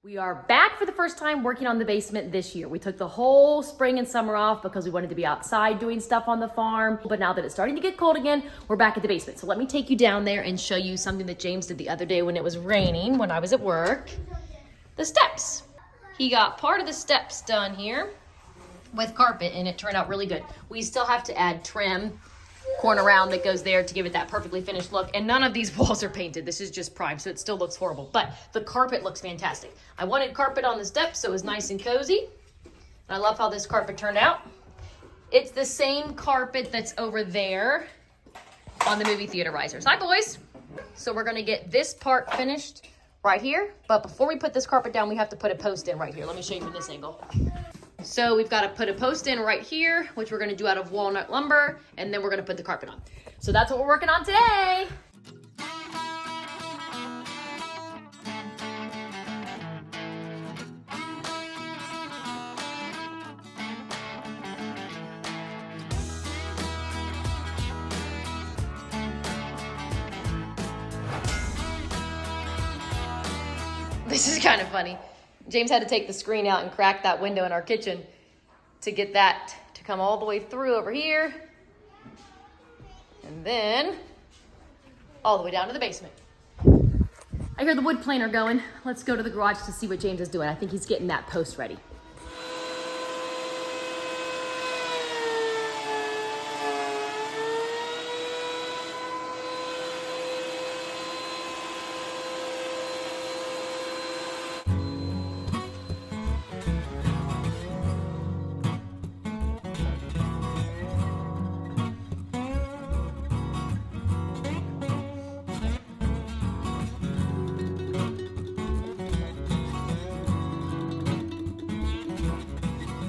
We are back for the first time working on the basement this year. We took the whole spring and summer off because we wanted to be outside doing stuff on the farm. But now that it's starting to get cold again, we're back at the basement. So let me take you down there and show you something that James did the other day when it was raining, when I was at work. The steps. He got part of the steps done here with carpet and it turned out really good. We still have to add trim, corner round that goes there to give it that perfectly finished look. And none of these walls are painted. This is just primed, so it still looks horrible. But the carpet looks fantastic. I wanted carpet on the steps so it was nice and cozy. And I love how this carpet turned out. It's the same carpet that's over there on the movie theater risers. Hi, boys. So we're gonna get this part finished right here. But before we put this carpet down, we have to put a post in right here. Let me show you from this angle. So we've got to put a post in right here, which we're going to do out of walnut lumber, and then we're going to put the carpet on. So that's what we're working on today. This is kind of funny. James had to take the screen out and crack that window in our kitchen to get that to come all the way through over here. And then all the way down to the basement. I hear the wood planer going. Let's go to the garage to see what James is doing. I think he's getting that post ready.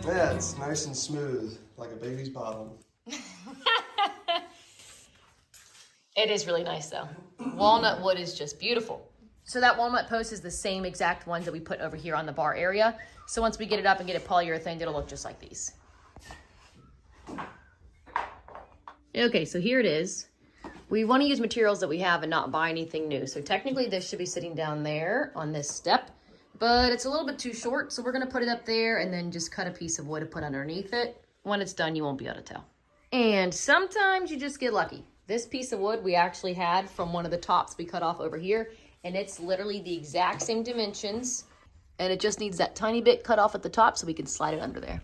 Yeah, it's nice and smooth, like a baby's bottom. It is really nice though. Walnut wood is just beautiful. So that walnut post is the same exact ones that we put over here on the bar area. So once we get it up and get it polyurethane, it'll look just like these. Okay, so here it is. We want to use materials that we have and not buy anything new. So technically this should be sitting down there on this step, but it's a little bit too short. So we're going to put it up there and then just cut a piece of wood to put underneath it. When it's done, you won't be able to tell. And sometimes you just get lucky. This piece of wood we actually had from one of the tops we cut off over here, and it's literally the exact same dimensions, and it just needs that tiny bit cut off at the top so we can slide it under there.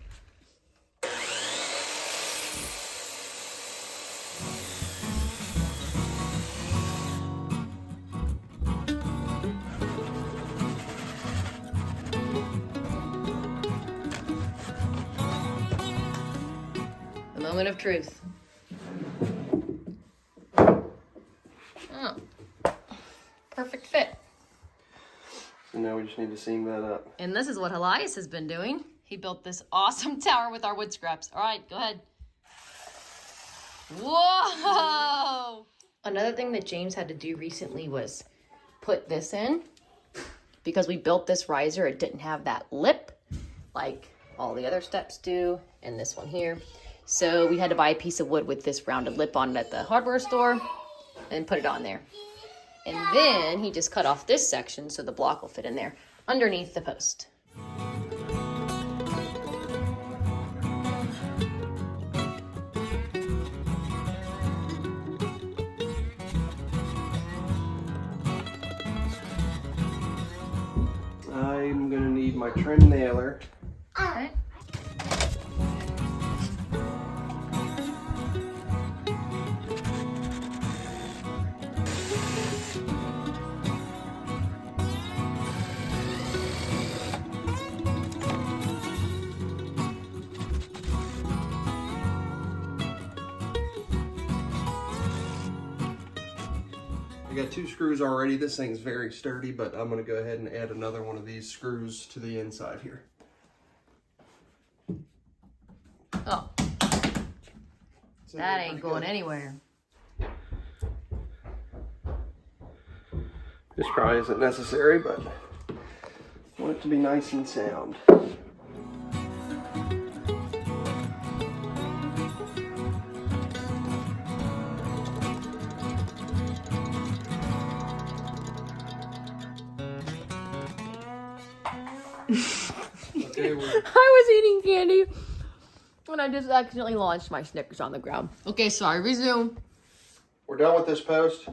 The moment of truth. Oh, perfect fit. So now we just need to seam that up. And this is what Elias has been doing. He built this awesome tower with our wood scraps. All right, go ahead. Whoa! Another thing that James had to do recently was put this in. Because we built this riser, it didn't have that lip like all the other steps do, and this one here. So we had to buy a piece of wood with this rounded lip on it at the hardware store and put it on there. And then he just cut off this section so the block will fit in there underneath the post. I'm gonna need my trim nailer. Okay. I got 2 screws already. This thing's very sturdy, but I'm gonna go ahead and add another one of these screws to the inside here. Oh, So that ain't going anywhere. This probably isn't necessary, but I want it to be nice and sound. Okay, I was eating candy and I just accidentally launched my Snickers on the ground. Okay, sorry, resume. we're done with this post.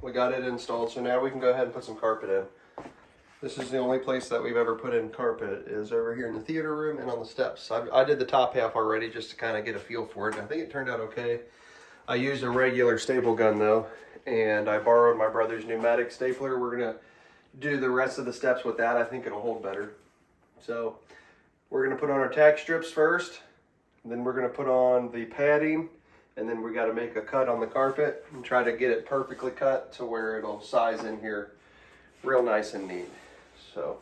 We got it installed, so now we can go ahead and put some carpet in. This is the only place that we've ever put in carpet is over here in the theater room and on the steps. I did the top half already just to kind of get a feel for it. I think it turned out okay. I used a regular staple gun though, and I borrowed my brother's pneumatic stapler. We're gonna do the rest of the steps with that. I think it'll hold better. So we're gonna put on our tack strips first, then we're gonna put on the padding, and then we gotta make a cut on the carpet and try to get it perfectly cut to where it'll size in here real nice and neat. So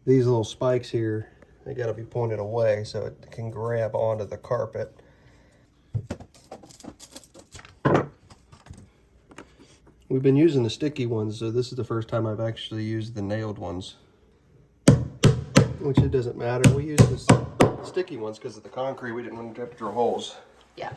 these little spikes here, they gotta be pointed away so it can grab onto the carpet. We've been using the sticky ones, so this is the first time I've actually used the nailed ones. Which it doesn't matter. We use the sticky ones because of the concrete. We didn't want to have to drill holes. Yeah.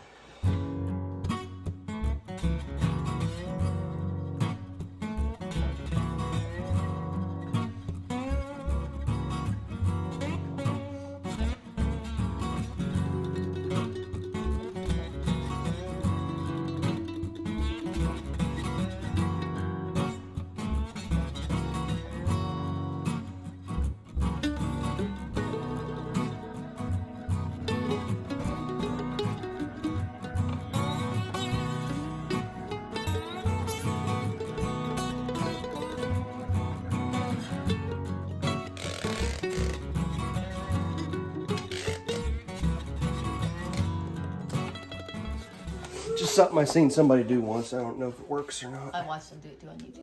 Just something I seen somebody do once. I don't know if it works or not. I watched them do it too on YouTube.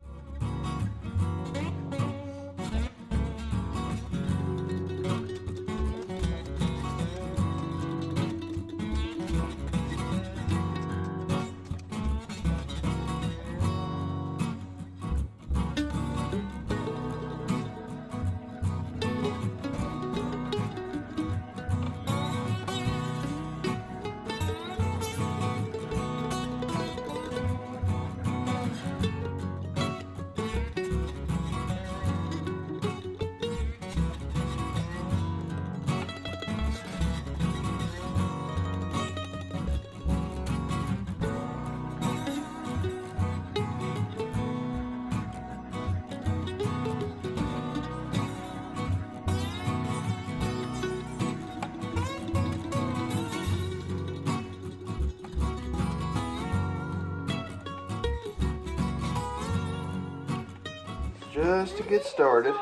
Just to get started,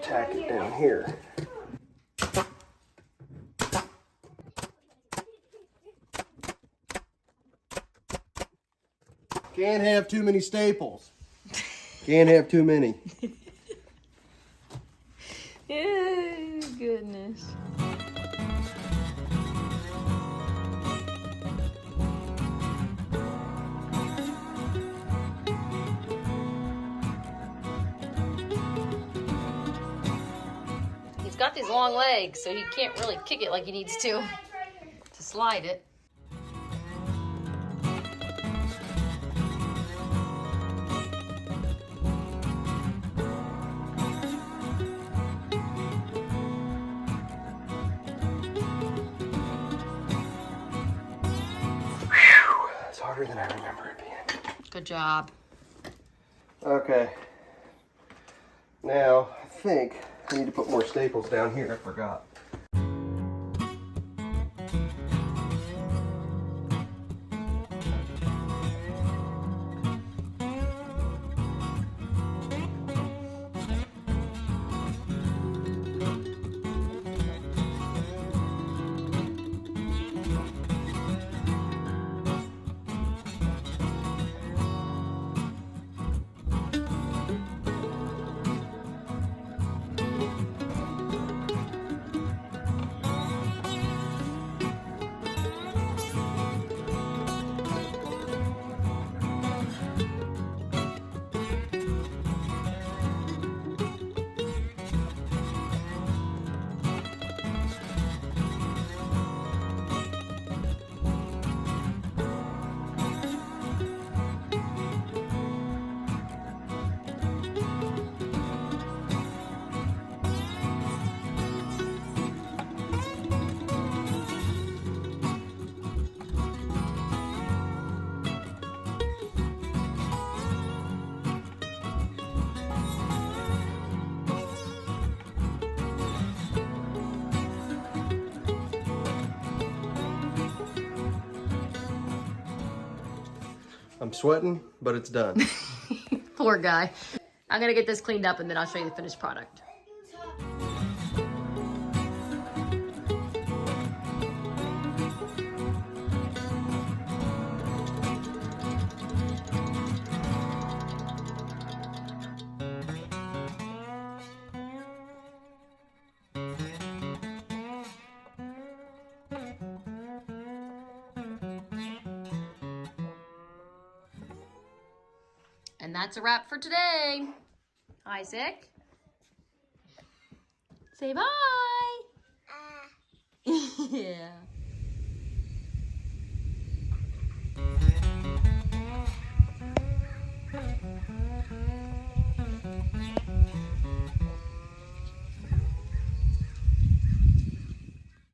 tack it down here. Can't have too many staples. Can't have too many. Oh, goodness. He's got these long legs, so he can't really kick it like he needs to slide it. It's harder than I remember it being. Good job. Okay. Now, I think I need to put more staples down here. I forgot. I'm sweating, but it's done. Poor guy. I'm gonna get this cleaned up and then I'll show you the finished product. And that's a wrap for today. Isaac, say bye. Yeah.